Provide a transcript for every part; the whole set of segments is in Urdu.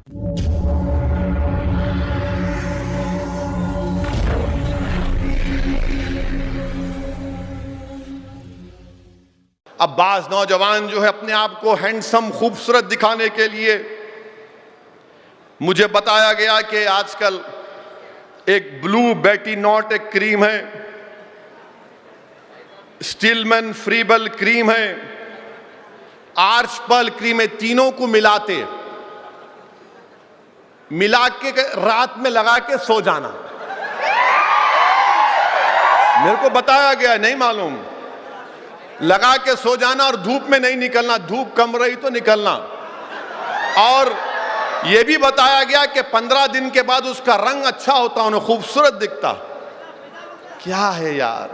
اب بعض نوجوان جو ہے اپنے آپ کو ہینڈسم خوبصورت دکھانے کے لیے، مجھے بتایا گیا کہ آج کل ایک بلو بیٹی نوٹ ایک کریم ہے، سٹیلمن فریبل کریم ہے، آرچ پرل کریم ہے، تینوں کو ملا کے رات میں لگا کے سو جانا. میرے کو بتایا گیا، نہیں معلوم، لگا کے سو جانا اور دھوپ میں نہیں نکلنا، دھوپ کم رہی تو نکلنا. اور یہ بھی بتایا گیا کہ 15 دن کے بعد اس کا رنگ اچھا ہوتا، انہیں خوبصورت دکھتا. کیا ہے یار،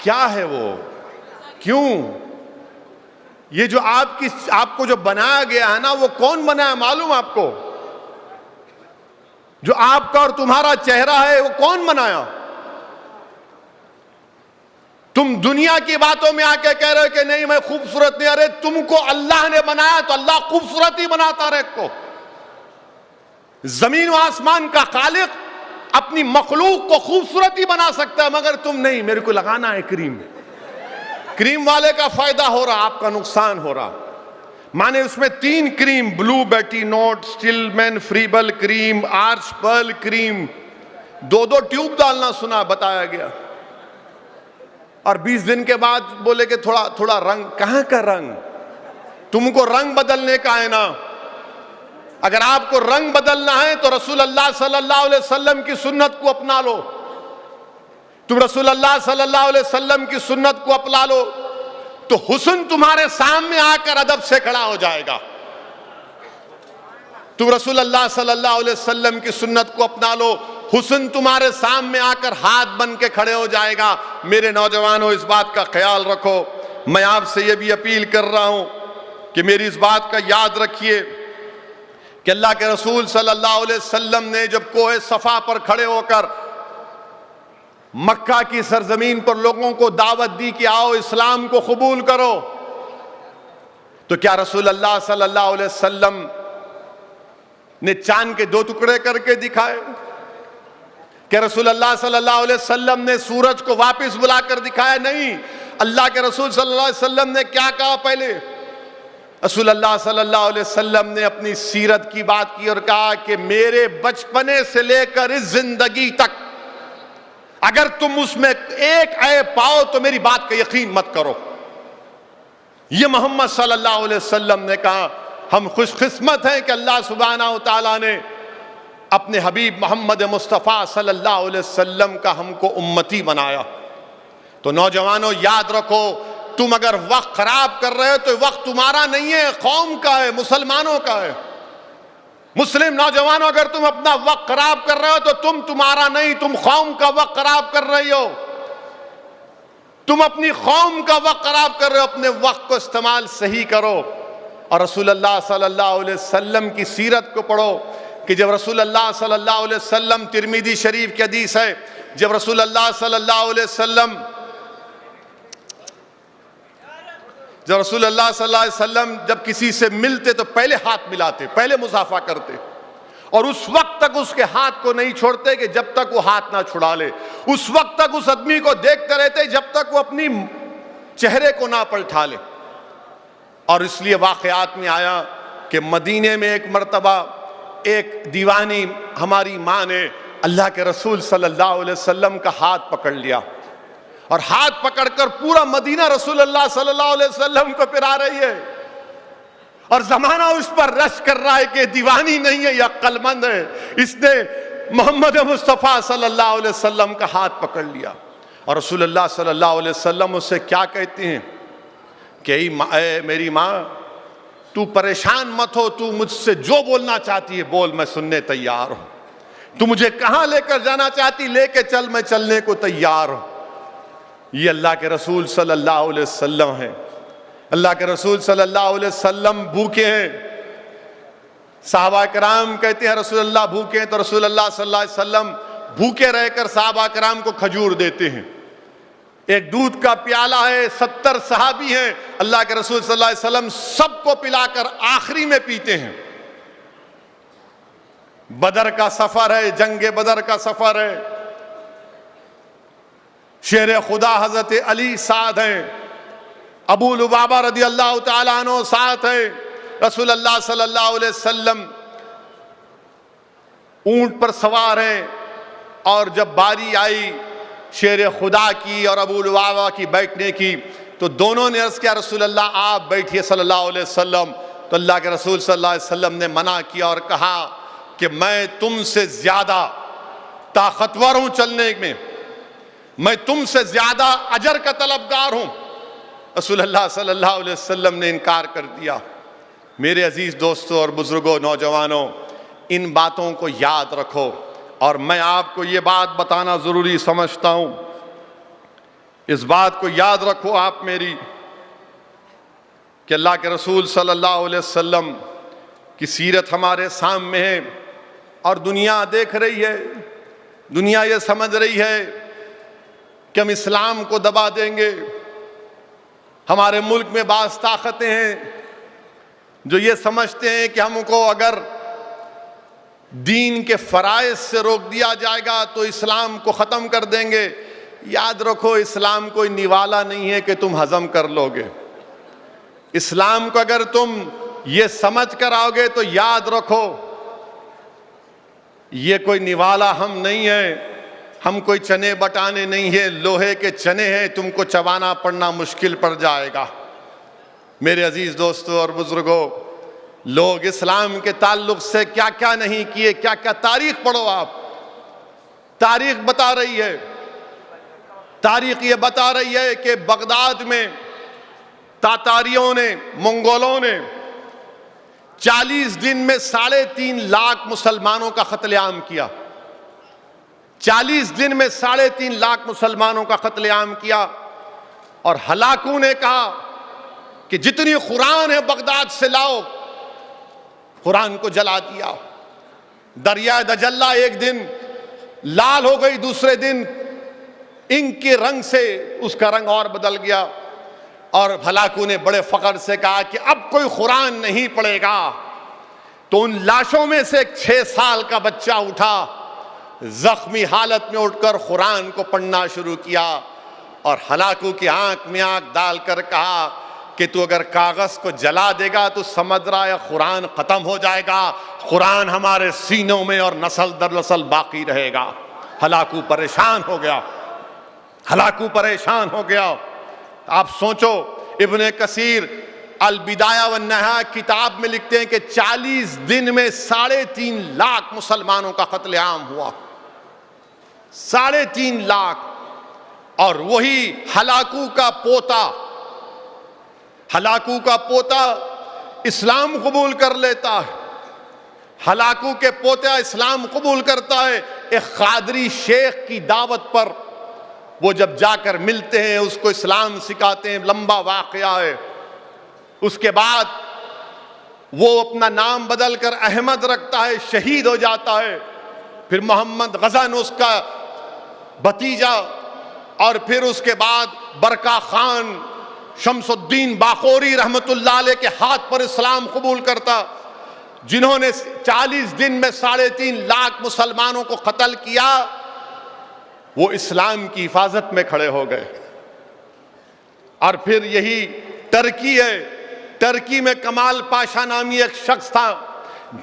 کیا ہے وہ؟ کیوں؟ یہ جو آپ کو جو بنایا گیا ہے نا، وہ کون بنایا معلوم آپ کو؟ جو آپ کا اور تمہارا چہرہ ہے وہ کون بنایا؟ تم دنیا کی باتوں میں آ کے کہہ رہے ہو کہ نہیں میں خوبصورت نہیں. ارے تم کو اللہ نے بنایا تو اللہ خوبصورت ہی بناتا رہے کو. زمین و آسمان کا خالق اپنی مخلوق کو خوبصورت ہی بنا سکتا ہے، مگر تم نہیں. میرے کو لگانا ہے کریم والے کا فائدہ ہو رہا، آپ کا نقصان ہو رہا. مانے اس میں 3 کریم، بلو بیٹی نوٹ، سٹیلمن فریبل کریم، آرچ پرل کریم، 2 ٹیوب ڈالنا سنا بتایا گیا. اور 20 دن کے بعد بولے کہ تھوڑا رنگ. کہاں کا رنگ؟ تم کو رنگ بدلنے کا ہے نا. اگر آپ کو رنگ بدلنا ہے تو رسول اللہ صلی اللہ علیہ وسلم کی سنت کو اپنا لو. تم رسول اللہ صلی اللہ علیہ وسلم کی سنت کو اپنا لو تو حسن تمہارے سامنے آ کر ادب سے کھڑا ہو جائے گا. تم رسول اللہ صلی اللہ علیہ وسلم کی سنت کو اپنا لو، حسن تمہارے سامنے آ کر ہاتھ بن کے کھڑے ہو جائے گا. میرے نوجوانوں، اس بات کا خیال رکھو. میں آپ سے یہ بھی اپیل کر رہا ہوں کہ میری اس بات کا یاد رکھیے کہ اللہ کے رسول صلی اللہ علیہ وسلم نے جب کوہ صفا پر کھڑے ہو کر مکہ کی سرزمین پر لوگوں کو دعوت دی کہ آؤ اسلام کو قبول کرو، تو کیا رسول اللہ صلی اللہ علیہ وسلم نے چاند کے 2 ٹکڑے کر کے دکھائے؟ کہ رسول اللہ صلی اللہ علیہ وسلم نے سورج کو واپس بلا کر دکھایا؟ نہیں. اللہ کے رسول صلی اللہ علیہ وسلم نے کیا کہا پہلے؟ رسول اللہ صلی اللہ علیہ وسلم نے اپنی سیرت کی بات کی اور کہا کہ میرے بچپنے سے لے کر اس زندگی تک اگر تم اس میں ایک عیب پاؤ تو میری بات کا یقین مت کرو. یہ محمد صلی اللہ علیہ وسلم نے کہا. ہم خوش قسمت ہیں کہ اللہ سبحانہ و تعالیٰ نے اپنے حبیب محمد مصطفیٰ صلی اللہ علیہ وسلم کا ہم کو امتی بنایا. تو نوجوانوں یاد رکھو، تم اگر وقت خراب کر رہے ہو تو وقت تمہارا نہیں ہے، قوم کا ہے، مسلمانوں کا ہے. مسلم نوجوانوں، اگر تم اپنا وقت خراب کر رہے ہو تو تمہارا نہیں، تم قوم کا وقت خراب کر رہی ہو. تم اپنی قوم کا وقت خراب کر رہے ہو. اپنے وقت کو استعمال صحیح کرو اور رسول اللہ صلی اللہ علیہ وسلم کی سیرت کو پڑھو کہ جب رسول اللہ صلی اللہ علیہ وسلم، ترمذی شریف کی حدیث ہے، جب رسول اللہ صلی اللہ علیہ وسلم جب کسی سے ملتے تو پہلے ہاتھ ملاتے، پہلے مصافحہ کرتے، اور اس وقت تک اس کے ہاتھ کو نہیں چھوڑتے کہ جب تک وہ ہاتھ نہ چھڑا لے. اس وقت تک اس آدمی کو دیکھتے رہتے جب تک وہ اپنی چہرے کو نہ پلٹا لے. اور اس لیے واقعات میں آیا کہ مدینے میں ایک مرتبہ ایک دیوانی ہماری ماں نے اللہ کے رسول صلی اللہ علیہ وسلم کا ہاتھ پکڑ لیا اور ہاتھ پکڑ کر پورا مدینہ رسول اللہ صلی اللہ علیہ وسلم کو پھرا رہی ہے. اور زمانہ اس پر رش کر رہا ہے کہ دیوانی نہیں ہے، یہ عقل مند ہے، اس نے محمد مصطفیٰ صلی اللہ علیہ وسلم کا ہاتھ پکڑ لیا. اور رسول اللہ صلی اللہ علیہ وسلم اس سے کیا کہتے ہیں کہ اے میری ماں، تو پریشان مت ہو، تو مجھ سے جو بولنا چاہتی ہے بول، میں سننے تیار ہوں. تو مجھے کہاں لے کر جانا چاہتی لے کے چل، میں چلنے کو تیار ہوں. یہ اللہ کے رسول صلی اللہ علیہ وسلم ہیں. اللہ کے رسول صلی اللہ علیہ وسلم بھوکے ہیں. صحابہ کرام کہتے ہیں رسول اللہ بھوکے ہیں، تو رسول اللہ صلی اللہ علیہ وسلم بھوکے رہ کر صحابہ کرام کو کھجور دیتے ہیں. ایک دودھ کا پیالہ ہے، 70 صحابی ہیں، اللہ کے رسول صلی اللہ علیہ وسلم سب کو پلا کر آخری میں پیتے ہیں. بدر کا سفر ہے، جنگ بدر کا سفر ہے، شیر خدا حضرت علی ساتھ ہیں، ابو لبابہ رضی اللہ تعالیٰ عنہ ساتھ ہے، رسول اللہ صلی اللہ علیہ وسلم اونٹ پر سوار ہیں، اور جب باری آئی شیر خدا کی اور ابو لبابہ کی بیٹھنے کی تو دونوں نے عرض کیا رسول اللہ آپ بیٹھیے صلی اللہ علیہ وسلم، تو اللہ کے رسول صلی اللہ علیہ وسلم نے منع کیا اور کہا کہ میں تم سے زیادہ طاقتور ہوں چلنے میں تم سے زیادہ اجر کا طلبگار ہوں۔ رسول اللہ صلی اللہ علیہ وسلم نے انکار کر دیا۔ میرے عزیز دوستوں اور بزرگوں، نوجوانوں، ان باتوں کو یاد رکھو، اور میں آپ کو یہ بات بتانا ضروری سمجھتا ہوں، اس بات کو یاد رکھو آپ میری، کہ اللہ کے رسول صلی اللہ علیہ وسلم کی سیرت ہمارے سامنے ہے، اور دنیا دیکھ رہی ہے، دنیا یہ سمجھ رہی ہے کہ ہم اسلام کو دبا دیں گے۔ ہمارے ملک میں بعض طاقتیں ہیں جو یہ سمجھتے ہیں کہ ہم کو اگر دین کے فرائض سے روک دیا جائے گا تو اسلام کو ختم کر دیں گے۔ یاد رکھو اسلام کوئی نوالا نہیں ہے کہ تم ہضم کر لو گے۔ اسلام کو اگر تم یہ سمجھ کر آؤ گے تو یاد رکھو یہ کوئی نوالا ہم نہیں ہے، ہم کوئی چنے بٹانے نہیں ہیں، لوہے کے چنے ہیں، تم کو چبانا پڑنا مشکل پڑ جائے گا۔ میرے عزیز دوستوں اور بزرگوں، لوگ اسلام کے تعلق سے کیا کیا نہیں کیے، کیا کیا تاریخ پڑھو آپ، تاریخ بتا رہی ہے، تاریخ یہ بتا رہی ہے کہ بغداد میں تاتاریوں نے، منگولوں نے 40 دن میں 3.5 لاکھ مسلمانوں کا قتل عام کیا۔ 40 دن میں 3.5 لاکھ مسلمانوں کا قتل عام کیا، اور ہلاکوں نے کہا کہ جتنی قرآن ہے بغداد سے لاؤ، قرآن کو جلا دیا۔ دریائے دجلہ ایک دن لال ہو گئی، دوسرے دن انک کے رنگ سے اس کا رنگ اور بدل گیا، اور ہلاکوں نے بڑے فخر سے کہا کہ اب کوئی قرآن نہیں پڑھے گا۔ تو ان لاشوں میں سے ایک 6 سال کا بچہ اٹھا، زخمی حالت میں اٹھ کر قرآن کو پڑھنا شروع کیا، اور ہلاکوں کی آنکھ میں آنکھ ڈال کر کہا کہ تو اگر کاغذ کو جلا دے گا تو سمجھ رہا ہے قرآن ختم ہو جائے گا، قرآن ہمارے سینوں میں اور نسل در نسل باقی رہے گا۔ ہلاکو پریشان ہو گیا، ہلاکو پریشان ہو گیا۔ آپ سوچو، ابن کثیر البدایہ والنہایہ کتاب میں لکھتے ہیں کہ 40 دن میں 3.5 لاکھ مسلمانوں کا قتل عام ہوا، 3.5 لاکھ۔ اور وہی ہلاکو کا پوتا، ہلاکو کا پوتا اسلام قبول کر لیتا ہے، ہلاکو کے پوتا اسلام قبول کرتا ہے۔ ایک قادری شیخ کی دعوت پر وہ جب جا کر ملتے ہیں، اس کو اسلام سکھاتے ہیں، لمبا واقعہ ہے۔ اس کے بعد وہ اپنا نام بدل کر احمد رکھتا ہے، شہید ہو جاتا ہے۔ پھر محمد غزن اس کا بھتیجا، اور پھر اس کے بعد برکا خان شمس الدین باقوری رحمت اللہ علیہ کے ہاتھ پر اسلام قبول کرتا، جنہوں نے 40 دن میں 3.5 لاکھ مسلمانوں کو قتل کیا۔ وہ اسلام کی حفاظت میں کھڑے ہو گئے۔ اور پھر یہی ترکی ہے، ترکی میں کمال پاشا نامی ایک شخص تھا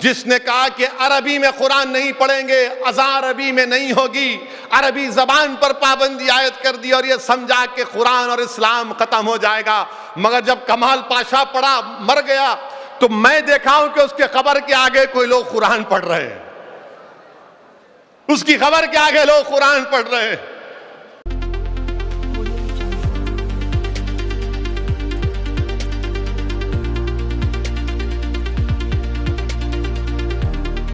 جس نے کہا کہ عربی میں قرآن نہیں پڑھیں گے، اذان عربی میں نہیں ہوگی، عربی زبان پر پابندی عائد کر دی، اور یہ سمجھا کہ قرآن اور اسلام ختم ہو جائے گا۔ مگر جب کمال پاشا پڑھا، مر گیا، تو میں دیکھا ہوں کہ اس کے قبر کے آگے کوئی لوگ قرآن پڑھ رہے ہیں، اس کی قبر کے آگے لوگ قرآن پڑھ رہے ہیں۔